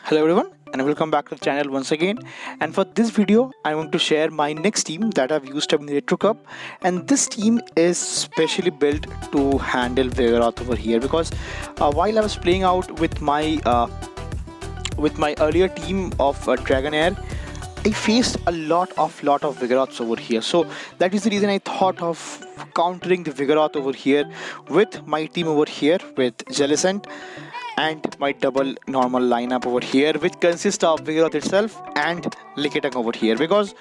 Hello everyone and welcome back to the channel once again, and for this video I want to share my next team that I've used up in the retrocup, and this team is specially built to handle Vigoroth over here because while I was playing out with my earlier team of Dragonair, I faced a lot of Vigoroths over here. So that is the reason I thought of countering the Vigoroth over here with my team over here with Jellicent and my double normal lineup over here, which consists of Vigoroth itself and Lickitung over here, because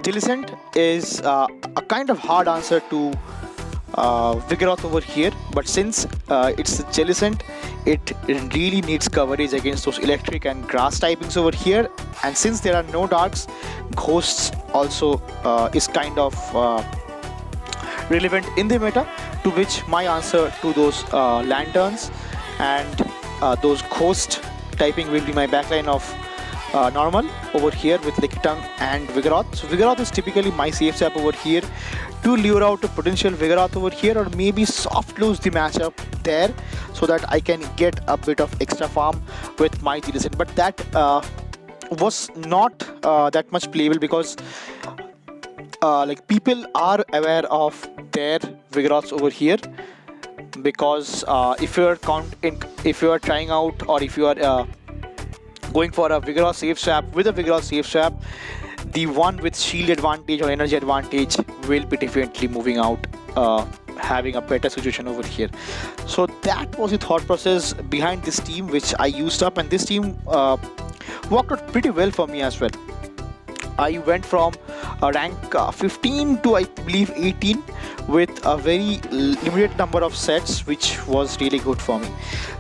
Jellicent is a kind of hard answer to Vigoroth over here, but since it's Jellicent, it really needs coverage against those electric and grass typings over here, and since there are no darks, ghosts also is kind of relevant in the meta, to which my answer to those lanterns and those ghost typing will be my backline of normal over here with Lickitung and Vigoroth. So Vigoroth is typically my safe step over here to lure out a potential Vigoroth over here, or maybe soft lose the matchup there so that I can get a bit of extra farm with my Jellicent. But that was not that much playable because like people are aware of their Vigoroths over here, because if you are trying out, or if you are going for a Vigoroth safe swap with a Vigoroth safe swap, the one with shield advantage or energy advantage will be definitely moving out, having a better situation over here. So that was the thought process behind this team which I used up, and this team worked out pretty well for me as well. I went from rank 15 to I believe 18 with a very limited number of sets, which was really good for me.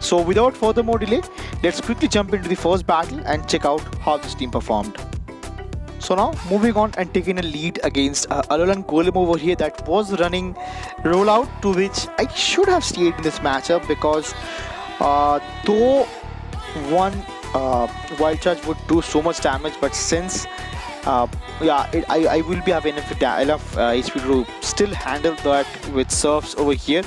So without further more delay, let's quickly jump into the first battle and check out how this team performed. So now moving on and taking a lead against A.Golem over here that was running rollout, to which I should have stayed in this matchup, because though one wild charge would do so much damage, but since I will be having enough HP to still handle that with surfs over here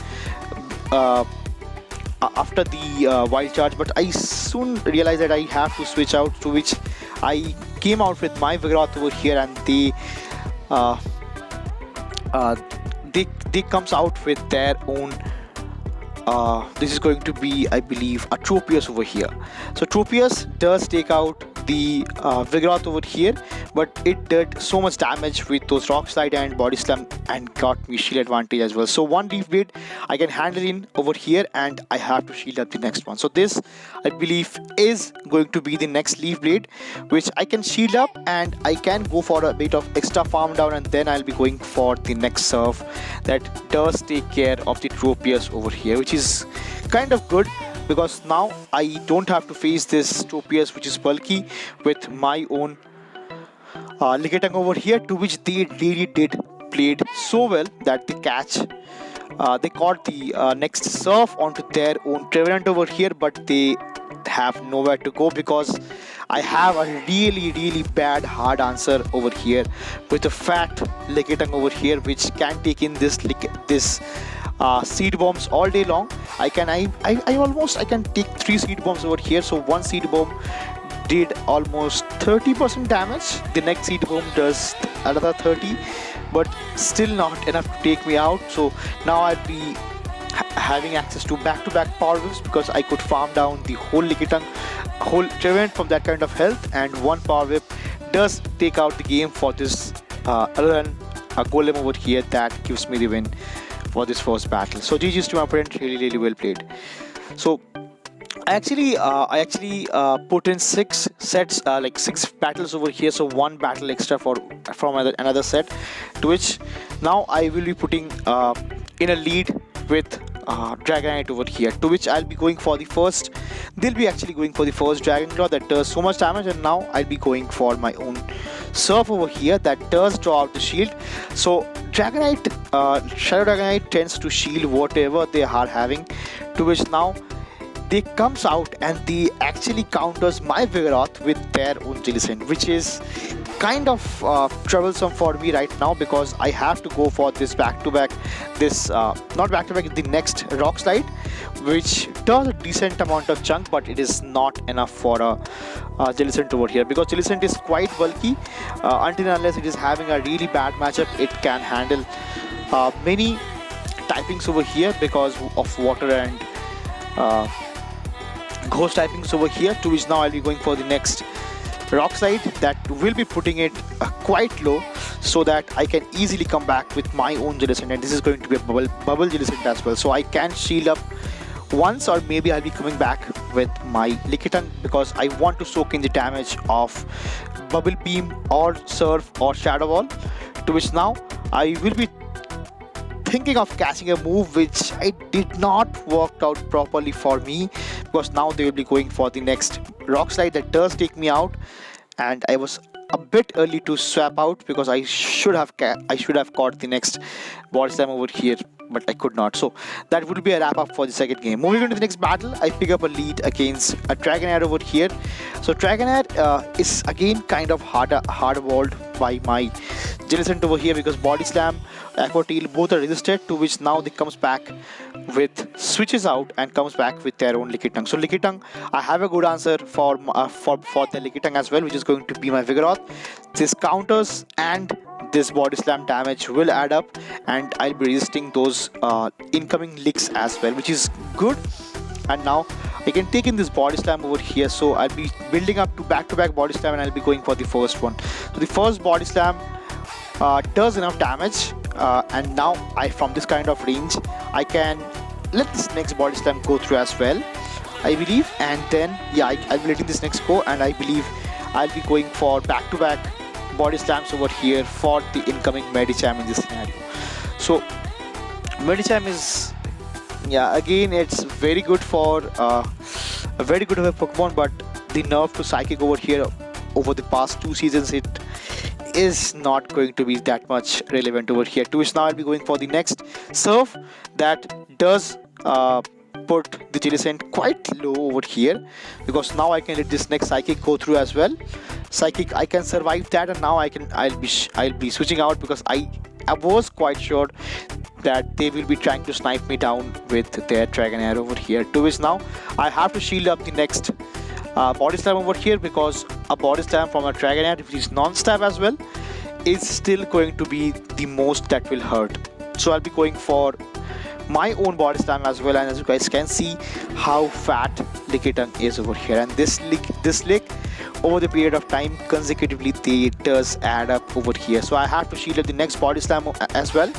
after the wild charge. But I soon realized that I have to switch out, to which I came out with my Vigoroth over here, and they comes out with their own this is going to be, I believe, a Tropius over here. So Tropius does take out the Vigoroth over here, but it did so much damage with those rock slide and body slam and got me shield advantage as well. So one leaf blade I can handle in over here, and I have to shield up the next one. So this, I believe, is going to be the next leaf blade which I can shield up, and I can go for a bit of extra farm down, and then I'll be going for the next surf that does take care of the Tropius over here, which is kind of good, because now I don't have to face this Tropius which is bulky with my own Lickitung over here, to which they really did played so well that they caught the next surf onto their own Trevenant over here, but they have nowhere to go because I have a really bad hard answer over here with a fat Lickitung over here, which can take in this seed bombs all day long. I can take 3 seed bombs over here. So one seed bomb did almost 30% damage, the next seed bomb does another 30, but still not enough to take me out. So now I'll be having access to back-to-back power whips, because I could farm down the whole Lickitung, whole Trevenant from that kind of health, and one power whip does take out the game for this A.Golem over here. That gives me the win for this first battle. So GG's to my opponent, really well played. So I actually put in 6 sets, like 6 battles over here, so 1 battle extra from another set, to which now I will be putting in a lead with Dragonite over here, to which I'll be going for the first. They'll be actually going for the first Dragon Claw that does so much damage, and now I'll be going for my own Surf over here that does draw out the shield. So Dragonite, Shadow Dragonite tends to shield whatever they are having, to which now they comes out and they actually counters my Vigoroth with their own Jellicent, which is kind of troublesome for me right now, because I have to go for this back-to-back, not back-to-back, the next rock slide, which does a decent amount of chunk, but it is not enough for a Jellicent over here, because Jellicent is quite bulky. Until and unless it is having a really bad matchup, it can handle many typings over here because of water and ghost typings over here, to which now I'll be going for the next rock slide that will be putting it quite low, so that I can easily come back with my own Jellicent, and this is going to be a bubble Jellicent as well, so I can shield up once, or maybe I'll be coming back with my Lickitung, because I want to soak in the damage of Bubble Beam or Surf or Shadow Ball, to which now I will be thinking of catching a move which I did not work out properly for me, because now they will be going for the next rock slide that does take me out, and I was a bit early to swap out because I should have caught the next body slam over here, but I could not. So that would be a wrap up for the second game. Moving on to the next battle, I pick up a lead against a Dragonair over here. So Dragonair is again kind of hard-walled by my Jellicent over here, because Body Slam, Aqua Tail both are resisted, to which now they comes back with switches out and comes back with their own Lickitung. So Lickitung, I have a good answer for the Lickitung as well, which is going to be my Vigoroth. This counters and this Body Slam damage will add up, and I'll be resisting those incoming licks as well, which is good. And now I can take in this Body Slam over here, so I'll be building up to back-to-back Body Slam, and I'll be going for the first one. So the first Body Slam does enough damage, and now from this kind of range I can let this next Body Slam go through as well, I believe, and then I'll be letting this next go, and I believe I'll be going for back-to-back Body Slams over here for the incoming Medicham in this scenario. So Medicham is, again, it's very good for a very good of a Pokemon, but the nerf to Psychic over here over the past 2 seasons, it is not going to be that much relevant over here, to which now I'll be going for the next Surf that does put the Jellicent quite low over here, because now I can let this next Psychic go through as well. Psychic, I can survive that, and now I'll be switching out, because I was quite sure that they will be trying to snipe me down with their Dragonair over here, to which now I have to shield up the next Body Slam over here, because a Body Slam from a Dragonair, which is non-stab as well, is still going to be the most that will hurt. So I'll be going for my own Body Slam as well, and as you guys can see how fat Lickitung is over here, and this lick over the period of time consecutively, it does add up over here. So I have to shield up the next Body Slam as well,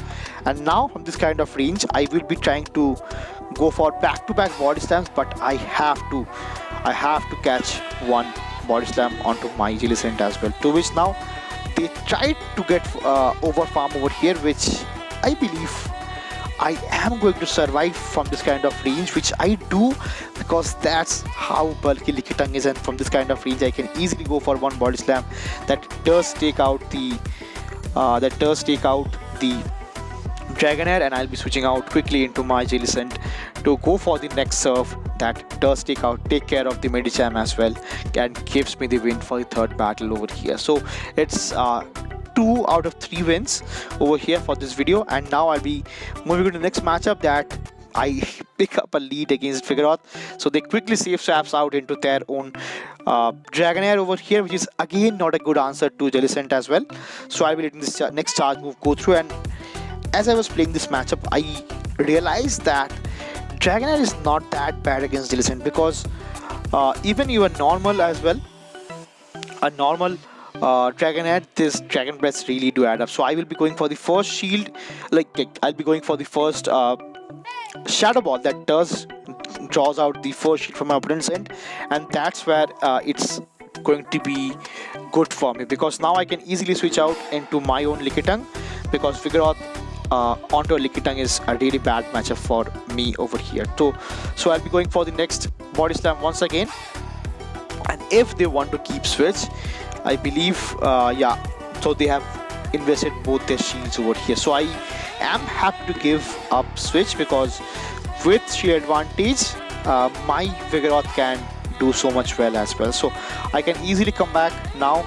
and now from this kind of range I will be trying to go for back-to-back Body Slams, but I have to catch one Body Slam onto my Jellicent as well, to which now they tried to get over farm over here, which I believe I am going to survive from this kind of range, which I do, because that's how bulky Lickitung is, and from this kind of range I can easily go for one Body Slam that does take out the Dragonair, and I'll be switching out quickly into my Jellicent to go for the next Surf that does take care of the Medicham as well, and gives me the win for the third battle over here. So it's 2 out of 3 wins over here for this video, and now I'll be moving on to the next matchup that I pick up a lead against Vigoroth. So they quickly save swaps out into their own Dragonair over here, which is again not a good answer to Jellicent as well. So I'll be letting this next charge move go through, and as I was playing this matchup, I realized that Dragonair is not that bad against Jellicent, because even even normal as well, a normal Dragonair, this Dragon Breaths really do add up. So I will be going for the first shield, I'll be going for the first Shadow Ball that does draws out the first shield from my opponent's end, and that's where it's going to be good for me, because now I can easily switch out into my own Lickitung, because Vigoroth onto a Lickitung is a really bad matchup for me over here. So I'll be going for the next Body Slam once again, and if they want to keep switch, I believe so they have invested both their shields over here. So I am happy to give up switch, because with shield advantage my Vigoroth can do so much well as well. So I can easily come back now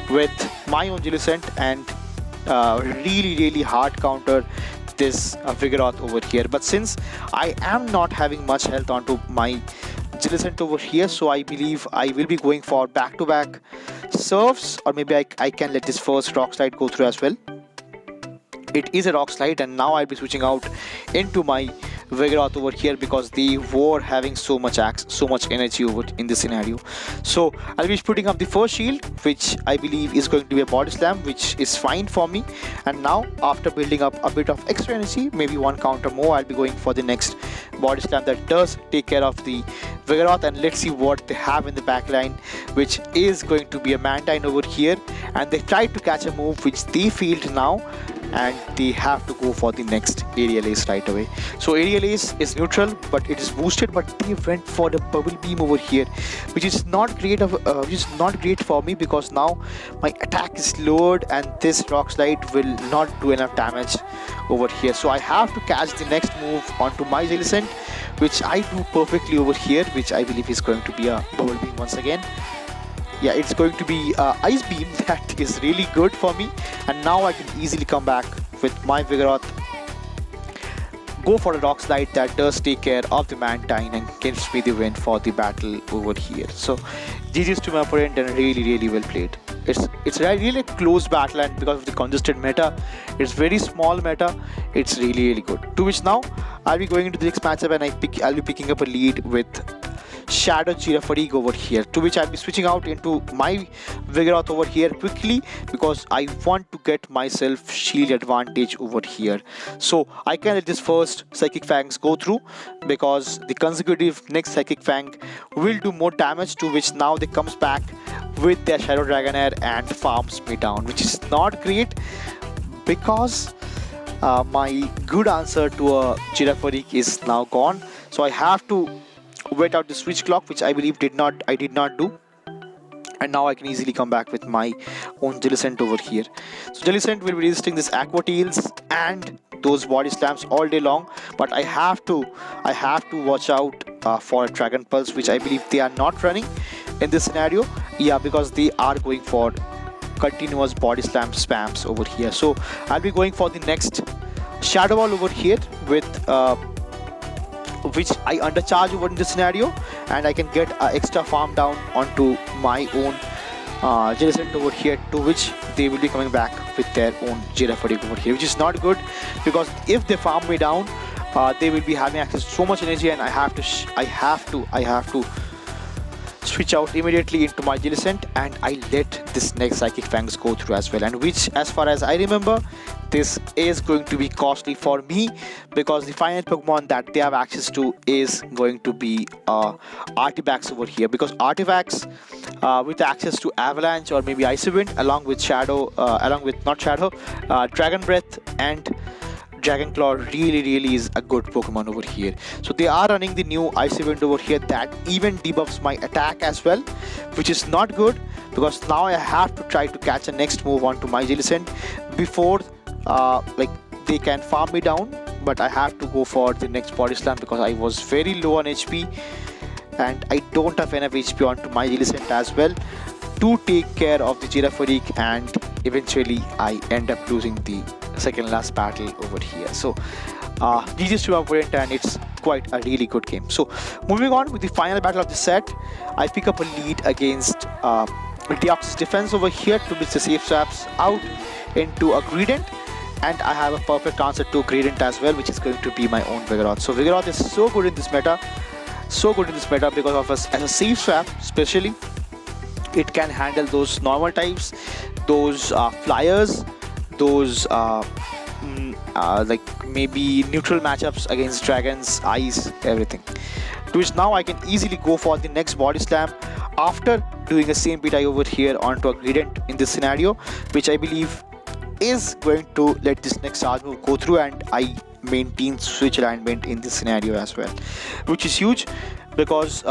with my own Jellicent and really hard counter this Vigoroth over here. But since I am not having much health onto my Jellicent over here, so I believe I will be going for back-to-back serves, or maybe I can let this first Rock Slide go through as well. It is a Rock Slide, and now I'll be switching out into my Vigoroth over here because they were having so much energy over in this scenario. So I'll be putting up the first shield, which I believe is going to be a body slam, which is fine for me. And now after building up a bit of extra energy, maybe one counter more, I'll be going for the next body slam that does take care of the Vigoroth. And let's see what they have in the backline, which is going to be a Mantine over here, and they tried to catch a move which they failed now, and they have to go for the next Aerial Ace right away. So Aerial Ace is neutral, but it is boosted, but they went for the Bubble Beam over here, which is not great for me because now my attack is lowered and this Rock Slide will not do enough damage over here. So I have to catch the next move onto my Jellicent, which I do perfectly over here, which I believe is going to be a Bubble Beam once again. Yeah, it's going to be Ice Beam. That is really good for me, and now I can easily come back with my Vigoroth, go for a Rock Slide that does take care of the Mantine and gives me the win for the battle over here. So GG's to my opponent, and really well played. It's really a close battle, and because of the congested meta, it's very small meta, it's really good. To which now I'll be going into the next matchup, and I'll be picking up a lead with Shadow Girafarig over here, to which I'll be switching out into my Vigoroth over here quickly because I want to get myself shield advantage over here. So I can let this first Psychic Fangs go through because the consecutive next Psychic Fang will do more damage, to which now they comes back with their Shadow Dragonair and farms me down, which is not great because my good answer to a Girafarig is now gone. So I have to wait out the switch clock, which I believe I did not do, and now I can easily come back with my own Jellicent over here. So Jellicent will be resisting this Aqua Tails and those body slams all day long, but I have to watch out for a Dragon Pulse, which I believe they are not running in this scenario. Yeah, because they are going for continuous body slam spams over here. So I'll be going for the next Shadow Ball over here with which I undercharge over in this scenario, and I can get extra farm down onto my own Jellicent over here, to which they will be coming back with their own Girafarig over here, which is not good because if they farm me down, they will be having access to so much energy, and I have to switch out immediately into my Jellicent, and I let this next Psychic Fangs go through as well, and which, as far as I remember, this is going to be costly for me because the final Pokemon that they have access to is going to be Artifacts over here, because Artifacts with access to Avalanche or maybe Icy Wind along with Dragon Breath and Dragon Claw really is a good Pokemon over here. So they are running the new Icy Wind over here that even debuffs my attack as well, which is not good because now I have to try to catch a next move onto my Jellicent before they can farm me down. But I have to go for the next body slam because I was very low on HP and I don't have enough HP onto my Jellicent as well to take care of the Girafarig, and eventually I end up losing the second last battle over here. So GG's to my opponent, and it's quite a really good game. So moving on with the final battle of the set, I pick up a lead against Deoxys defense over here, to which the safe swaps out into a Greedent, and I have a perfect answer to Greedent as well, which is going to be my own Vigoroth. So Vigoroth is so good in this meta, because of as a safe swap especially. It can handle those normal types, those flyers, those like maybe neutral matchups against dragons, ice, everything. To which now I can easily go for the next body slam after doing a same beat over here onto a Greedent in this scenario, which I believe is going to let this next charge move go through, and I maintain switch alignment in this scenario as well, which is huge because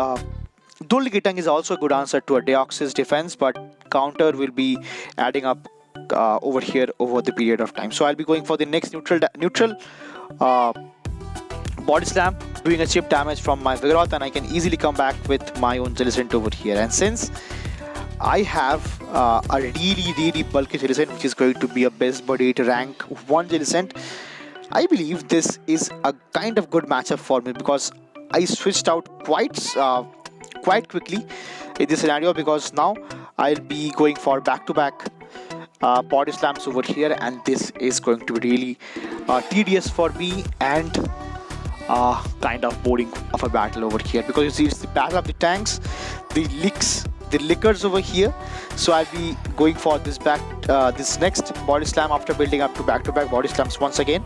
though Lickitung is also a good answer to a Deoxys defense, but counter will be adding up over here over the period of time. So I'll be going for the next neutral body slam, doing a chip damage from my Vigoroth, and I can easily come back with my own Jellicent over here. And since I have a really bulky Jellicent, which is going to be a best buddy to rank 1 Jellicent. I believe this is a kind of good matchup for me because I switched out quite quickly in this scenario, because now I'll be going for back-to-back body slams over here, and this is going to be really tedious for me and kind of boring of a battle over here, because you see it's the battle of the tanks, the lickers over here. So I'll be going for this next body slam after building up to back-to-back body slams once again,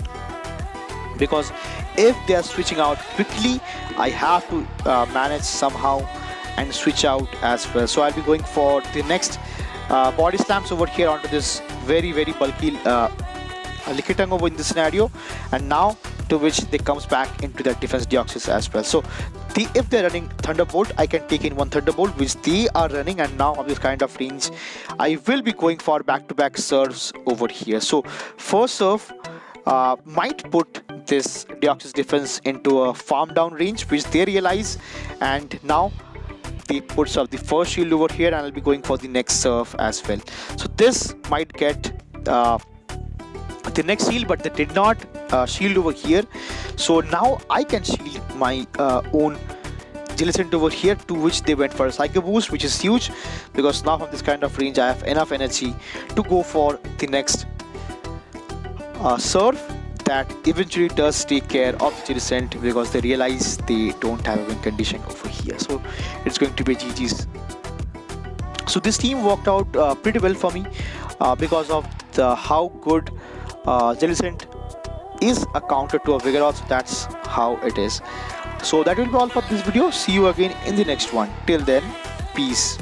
because if they are switching out quickly, I have to manage somehow and switch out as well. So I'll be going for the next body slams over here onto this very bulky Lickitung over in this scenario, and now to which they comes back into that defense Deoxys as well. So if they're running Thunderbolt, I can take in one Thunderbolt, which they are running, and now of this kind of range I will be going for back-to-back serves over here. So first serve might put this Deoxys defense into a farm down range, which they realize, and now they puts up the first shield over here, and I'll be going for the next serve as well. So this might get the next shield, but they did not shield over here. So now I can shield my own Jellicent over here, to which they went for a Psycho Boost, which is huge, because now from this kind of range I have enough energy to go for the next serve that eventually does take care of the Jellicent, because they realize they don't have a win condition over here. So it's going to be GG's. So this team worked out pretty well for me because of how good Jellicent is a counter to a Vigoroth. So that's how it is. So that will be all for this video. See you again in the next one. Till then, peace.